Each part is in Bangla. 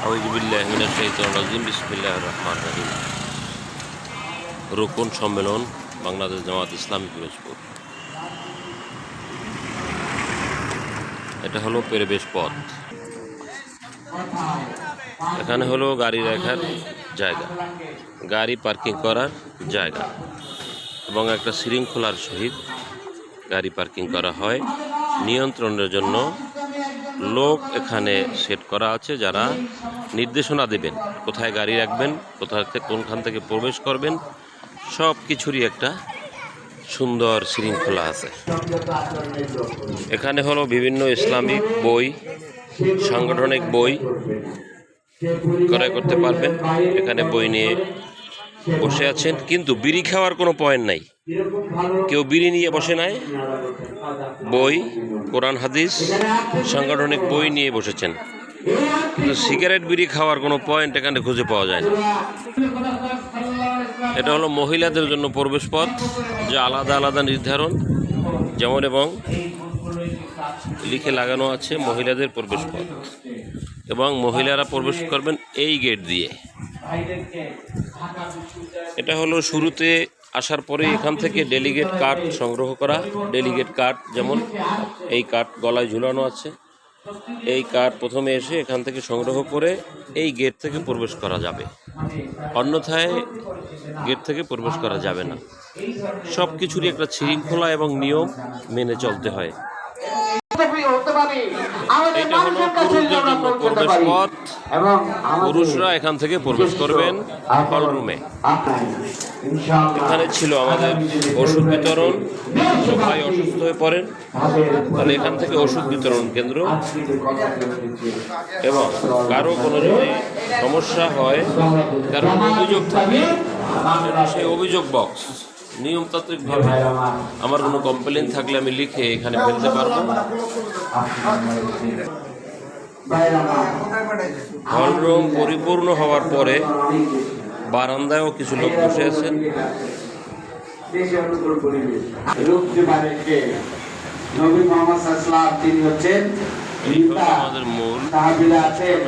আউযুবিল্লাহি মিনাশ শাইতানির রাজিম। বিসমিল্লাহির রহমানির রহিম। রোকন সম্মেলন, বাংলাদেশ জামাত ইসলামী পিরোজপুর। এটা হলো প্রবেশ পথ। এখানে হলো গাড়ি রাখার জায়গা, গাড়ি পার্কিং করার জায়গা এবং একটা শৃঙ্খলার সহিত গাড়ি পার্কিং করা হয়। নিয়ন্ত্রণের জন্য লোক এখানে সেট করা আছে, যারা নির্দেশনা দেবেন কোথায় গাড়ি রাখবেন, কোনখান থেকে প্রবেশ করবেন, সব কিছুরই একটা সুন্দর শৃঙ্খলা আছে। এখানে হলো বিভিন্ন ইসলামিক বই, সাংগঠনিক বই ক্রয় করতে পারবেন। এখানে বই নিয়ে বসে আছেন, কিন্তু বিড়ি খাওয়ার কোনো পয়েন্ট নাই। কেউ বিড়ি নিয়ে বসে নাই, বই, কোরআন হাদিস, সাংগঠনিক বই নিয়ে বসেছেন, কিন্তু সিগারেট বিড়ি খাওয়ার কোনো পয়েন্ট এখানে খুঁজে পাওয়া যায় না। এটা হলো মহিলাদের জন্য প্রবেশ পথ, যে আলাদা আলাদা নির্ধারণ, যেমন এবং লিখে লাগানো আছে মহিলাদের প্রবেশ পথ, এবং মহিলারা প্রবেশ করবেন এই গেট দিয়ে। এটা হলো শুরুতে আসার পরে এখান থেকে ডেলিগেট কার্ড সংগ্রহ করা। ডেলিগেট কার্ড যেমন এই কার্ড গলায় ঝুলানো আছে, এই কার্ড প্রথমে এসে এখান থেকে সংগ্রহ করে এই গেট থেকে প্রবেশ করা যাবে, অন্যথায় গেট থেকে প্রবেশ করা যাবে না। সব কিছুরই একটা শৃঙ্খলা এবং নিয়ম মেনে চলতে হয়। এটা হলো পুরুষদের জন্য প্রবেশ পথ। পুরুষরা এখান থেকে প্রবেশ করবেন হল রুমে। এখানে ছিল আমাদের ওষুধ বিতরণ। সবাই অসুস্থ হয়ে পড়েন, তাহলে এখান থেকে ওষুধ বিতরণ কেন্দ্র, এবং কারো কোনো যদি সমস্যা হয়, কারো অভিযোগ থাকে, সেই অভিযোগ বক্স নিয়মতান্ত্রিকভাবে আমার কোনো কমপ্লেন থাকলে আমি লিখে এখানে ফেলতে পারবো। হলরুম পরিপূর্ণ হওয়ার পরে বারান্দায়ও কিছু লোক বসে আছেন। আমাদের মূল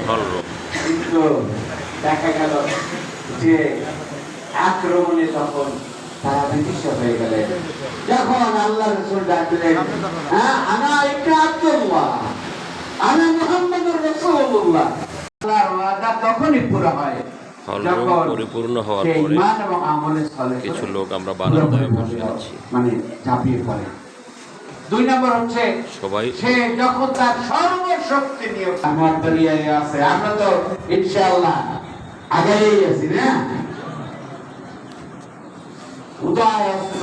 হলরুম। দেখা গেল যে আক্রমণে তখন তারা বিতৃষ্ণ হয়ে গেলেন। যখন আল্লাহ রাসূল ডাকলেন, আনা ইবনে আব্দুল্লাহ, আনা মুহাম্মাদুর রাসূলুল্লাহ, আল্লাহর ওয়াদা তখনই পুরো হয় হলরুম পরিপূর্ণ হওয়ার পরে কিছু লোক আমরা বারান্দায় বসে আছি, মানে ঝাঁপিয়ে পড়ে। দুই নম্বর হচ্ছে সবাই সে যখন তার সর্বশক্তি নিয়ে আমার দুনিয়ায় আছে। আমরা তো ইনশাআল্লাহ আগেই আছি না, উদয়াস্ত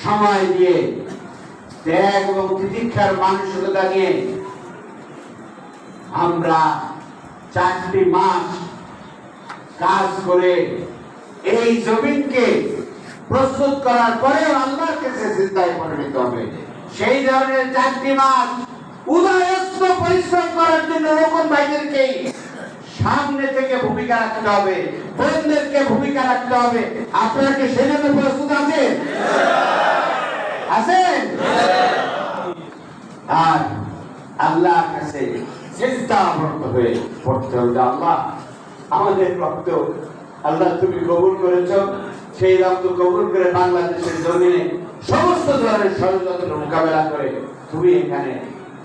সময় দিয়ে ত্যাগ এবং তিতিক্ষার মানসিকতা নিয়ে আমরা 4টি মাস কাজ করে এই জমিনকে প্রস্তুত করার পরে আল্লাহর কাছে চিন্তায় পরিণত হবে। সেই ধরনের 4টি মাস উদয়াস্ত পরিশ্রম করার জন্য রোকন ভাইদেরকে সামনে থেকে ভূমিকা রাখতে হবে, বোনদেরকে ভূমিকা রাখতে হবে। আপনারা কি সেজন্য প্রস্তুত আছেন? আছেন? আর আল্লাহর কাছে চিন্তাবর্ত হয়ে পড়তে হবে, আল্লাহ আমাদের রক্ত আল্লাহ তুমি কবুল করেছো, সেই রক্ত কবুল করে বাংলাদেশের জমিনে সমস্ত ধরনের ষড়যন্ত্র মোকাবেলা করে তুমি এখানে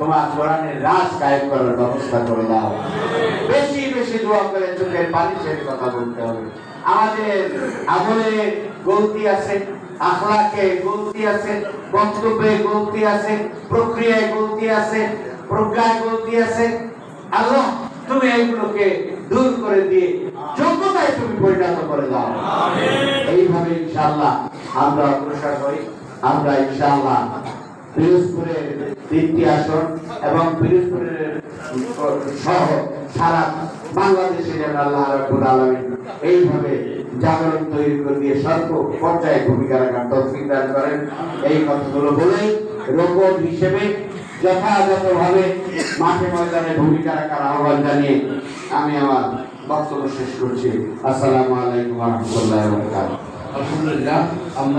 তোমার কোরআনের রাজ কায়েম করার ব্যবস্থা করে দাও। বেশি বেশি দোয়া করে চোখের পানি ছেড়ে কথা বলতে হবে। আমাদের আমলে গলতি আছে, আখলাকে গলতি আছে, বক্তব্যে গলতি আছে, প্রক্রিয়ায় গলতি আছে, প্রজ্ঞায় গলতি আছে। আল্লাহ তুমি এইগুলোকে দূর করে দিয়ে যোগ্যতায় তুমি পরিণত করে দাও। এইভাবে ইনশাআল্লাহ আমরা অগ্রসর হই। আমরা ইনশাআল্লাহ পিরোজপুরের 3টি আসন এবং পিরোজপুরের সহ সারা বাংলাদেশে যেন আল্লাহ রাব্বুল আলামিন এইভাবে জাগরণ তৈরি করে দিয়ে সর্ব পর্যায়ে ভূমিকা রাখার তৌফিক দান করেন। এই কথাগুলো বলে রোকন হিসেবে যথাযথভাবে মাঠে ময়দানে ভূমিকা রাখার আহ্বান জানিয়ে আমি আমার বক্তব্য শেষ করছি। আসসালামু আলাইকুম ওয়া রাহমাতুল্লাহি ওয়া বারাকাতুহু। আলহামদুলিল্লাহ আমরা